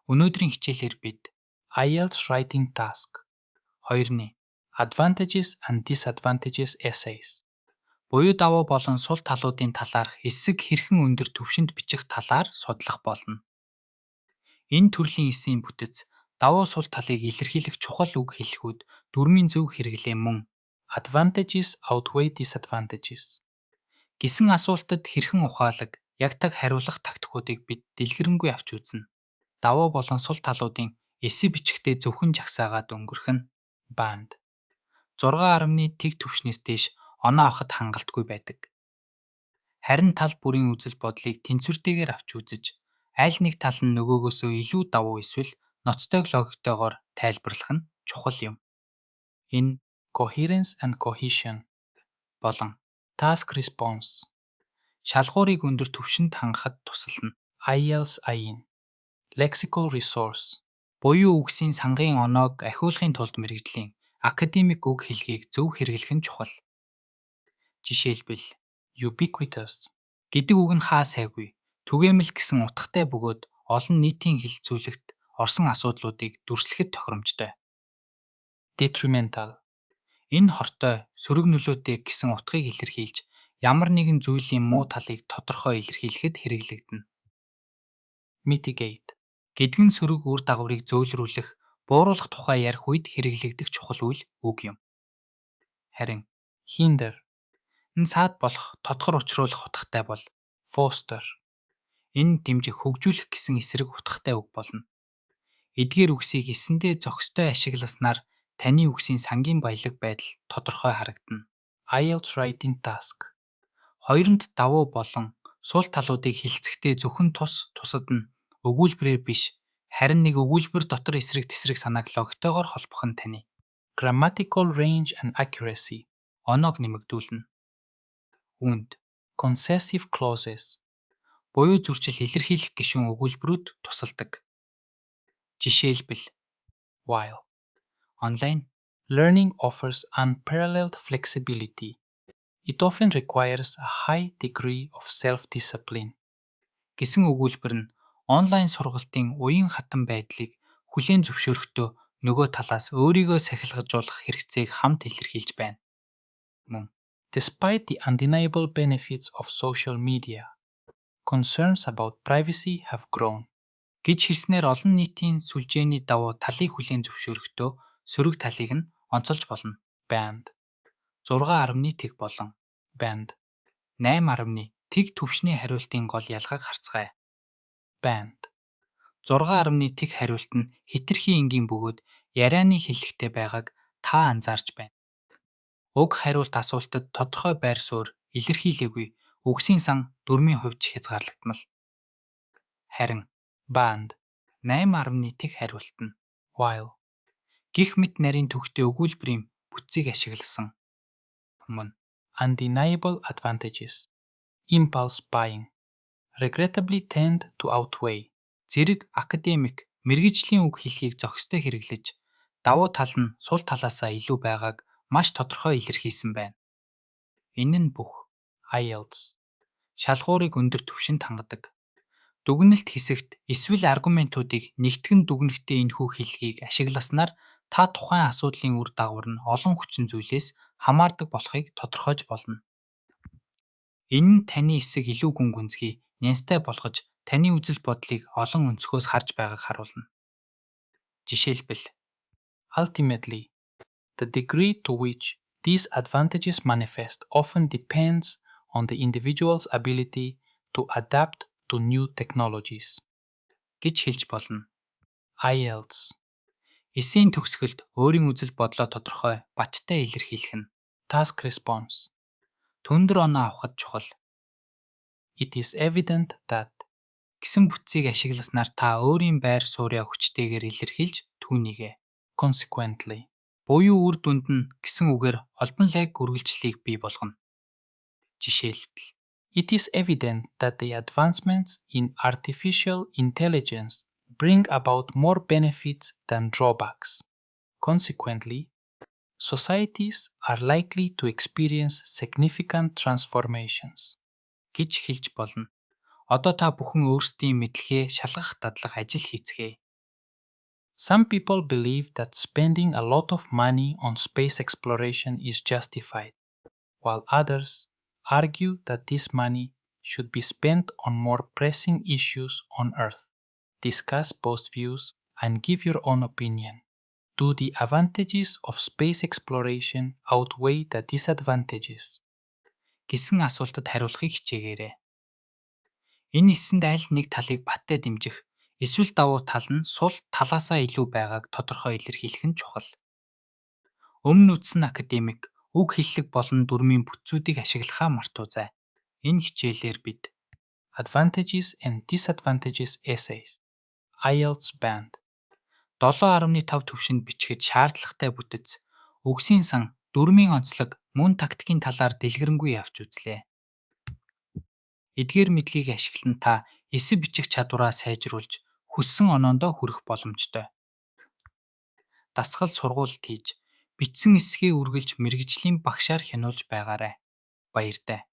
Өнөөдрийн хичээлээр бид IELTS Writing Task 2-ны Advantages and Disadvantages Essays буюу давуу болон сул талуудын талаарх эсэг хэрхэн өндөр түвшинд бичих талаар судлах болно. Энэ төрлийн эсийн бүтэц давуу сул талыг илэрхийлэх чухал үг хэллэгүүд дүрмийн зөв хэрэглээ мөн advantages outweigh disadvantages гэсэн асуултад хэрхэн ухаалаг, яг таг хариулах тактикуудыг бид дэлгэрэнгүй авч үзнэ. Давуу болон сул талуудын эсэ бичгтээ зөвхөн жагсаагаад өнгөрөх нь banned. 6.1-ны тэг түвшнээс дээш оноо авахд хангалтгүй байдаг. Харин тал бүрийн үзэл бодлыг тэнцвэртэйгээр авч үзэж, аль нэг тал нь нөгөөгөөсөө илүү давуу эсвэл ноцтой логиктойгоор тайлбарлах нь чухал юм. Энэ coherence and cohesion болон task response шалгуурыг өндөр түвшинд хангахад тусална. IELTS IE lexical resource буюу үгсийн сангийн оноог ахиулахын тулд мэргэжлийн академик үг хэлхийг зөв хэрэглэх нь чухал. Жишээлбэл ubiquitous гэдэг үг нь хаа сайгүй, түгээмэл гэсэн утгатай бөгөөд олон нийтийн хэлэлцүүлэгт орсон асуудлуудыг дүрслэхэд тохиромжтой. Detrimental энэ хортой, сөрөг нөлөөтэй гэсэн утгыг илэрхийлж, ямар нэгэн зүйлийн муу талыг тодорхой илэрхийлэхэд хэрэглэгдэнэ. Mitigate гэдэг нь сөрөг үр дагаврыг зөөлрүүлэх, бууруулах тухай ярих үед хэрэглэгдэх чухал үг юм. Харин hinder энэ саад болох, тодгор учруулах утгатай бол foster энэ дэмжих, хөгжүүлэх гэсэн эсрэг утгатай үг болно. Эдгээр үгсийг эсэндээ зохистой ашигласнаар таны үгсийн сангийн баялаг байдал тодорхой харагдана. IELTS Writing Task 2-нд давуу болон сул талуудыг хэлцэхдээ зөвхөн тусад нь өгүүлбэрээр биш, харин нэг өгүүлбэр дотор эсрэг тесрэг санааг логитойгоор холбох нь таны grammatical range and accuracy оноог нэмэгдүүлнэ. Үүнд concessive clauses буюу зөрчил илэрхийлэх гишүүн өгүүлбэрүүд тусалдаг. Жишээлбэл while online learning offers unparalleled flexibility, it often requires a high degree of self-discipline гэсэн өгүүлбэр нь онлайн сургалтын уян хатан байдлыг хүлээн зөвшөөрөхдөө нөгөө талаас өөрийгөө сахилгажуулах хэрэгцээг хамт илэрхийлж байна. Мөн despite the undeniable benefits of social media, concerns about privacy have grown гэж хэлснээр олон нийтийн сүлжээний давуу талыг хүлээн зөвшөөрөхдөө сөрөг талыг нь онцолж болно. Banned 6.1-ны тэг болон banned 8.1-ны тэг түвшний хариултын гол ялгааг харцгаая. Banned 6.1-ны тэг хариулт нь хэтэрхий энгийн бөгөөд ярианы хэллэгтэй байгааг та анзаарч байна. Уг хариулт асуултад тодорхой байр суурь илэрхийлээгүй, үгсийн сан дүрмийн хувьд хязгаарлагдмал. Харин banned 8.1-ны тэг хариулт нь while гих мэт нарийн төвхтэй өгүүлбэрийн бүтцийг ашигласан. Мөн undeniable advantages impulse buying regrettably tend to outweigh зэрэг академик мэргэжлийн үг хэлхийг зохистой хэрэглэж, давуу тал нь сул талаасаа илүү байгааг маш тодорхой илэрхийлсэн байна. Энэ нь бүх IELTS шалгуурыг өндөр түвшинд хангадаг, дүгнэлт хэсэгт эсвэл аргументуудыг нэгтгэн дүгнэхтэй энэхүү хэлхийг ашигласнаар та тухайн асуудлын үр дагавар нь олон хүчин зүйлээс хамаардаг болохыг тодорхойж болно. Энэ нь таны эсэг илүү гүн гүнзгий, нянзтай болгож, таны үзэл бодлыг олон өнцгөөс харж байгааг харуулна. Жишээлбэл ultimately, the degree to which these advantages manifest often depends on the individual's ability to adapt to new technologies гэж хэлж болно. IELTS эсийн төгсгөлд өөрийн үзэл бодлоо тодорхой, бачтай илэрхийлэх нь task response өндөр оноо авахд чухал. It is evident that гэсэн бүтцийг ашигласнаар та өөрийн байр суурьаа хүчтэйгээр илэрхийлж түүнийгээ consequently буюу үр дүнд нь гэсэн үгээр холбон лайг үргэлжлэлийг бий болгоно. Жишээлбэл it is evident that the advancements in artificial intelligence bring about more benefits than drawbacks. Consequently, societies are likely to experience significant transformations гэж хэлж болно. Одоо та бүхэн өөрсдийн мэдлэгээ шалгах дадлаг ажил хийцгээе. Some people believe that spending a lot of money on space exploration is justified, while others argue that this money should be spent on more pressing issues on Earth. Discuss both views and give your own opinion. Do the advantages of space exploration outweigh the disadvantages? Гэсэн асуултад хариулахыг хичээгээрэй. Энэ эсэнд аль нэг талыг баттай дэмжих, эсвэл давуу тал нь сул талаасаа илүү байгааг тодорхой илэрхийлэх нь чухал. Өмнө үтсэн академик үг хэллэг болон дүрмийн бүтцүүдийг ашиглахаа мартуузай. Энэ хичээлээр бид Advantages and Disadvantages Essays, IELTS Band 7.5 төвшөнд бичихэд шаардлагатай бүтэц, үгсийн сан, дүрмийн онцлог, мөн тактикийн талаар дэлгэрэнгүй явж үзлээ. Эдгээр мэдлэгийг ашиглан та эсэ бичих чадвараа сайжруулж, хүссэн оноондоо хүрэх боломжтой. Дасгал сургуульд хийж, бичсэн эсэхийг үргэлж мэргэжлийн багшаар хянуулж байгаарай. Баяртай.